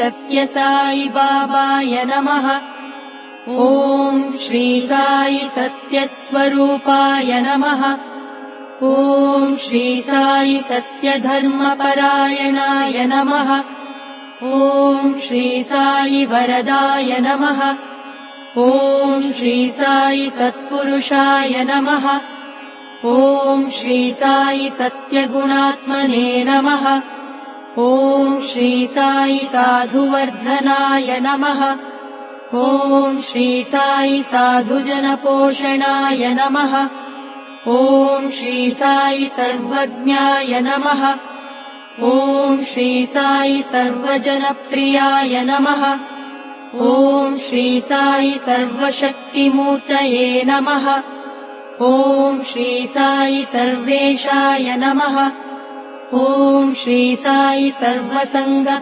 सत्य साई बाबाय नमः। ॐ श्री साई सत्यस्वरूपाय नमः। ॐ श्री साई सत्यधर्मपरायणाय नमः। ॐ श्री साई वरदाय नमः। ॐ श्री साई सत्पुरुषाय नमः। ॐ श्री साई सत्यगुणात्मने नमः। ॐ श्री साई साधुवर्धनाय नमः। ॐ श्री साई साधुजनपोषणाय नमः। ॐ श्री साई सर्वज्ञाय नमः। ॐ श्री साई सर्वजनप्रियाय नमः। ॐ श्री साई सर्वशक्तिमूर्तये नमः। ॐ श्री साई सर्वेशाय नमः। ॐ श्री साई सर्वसङ्गपरित्यागि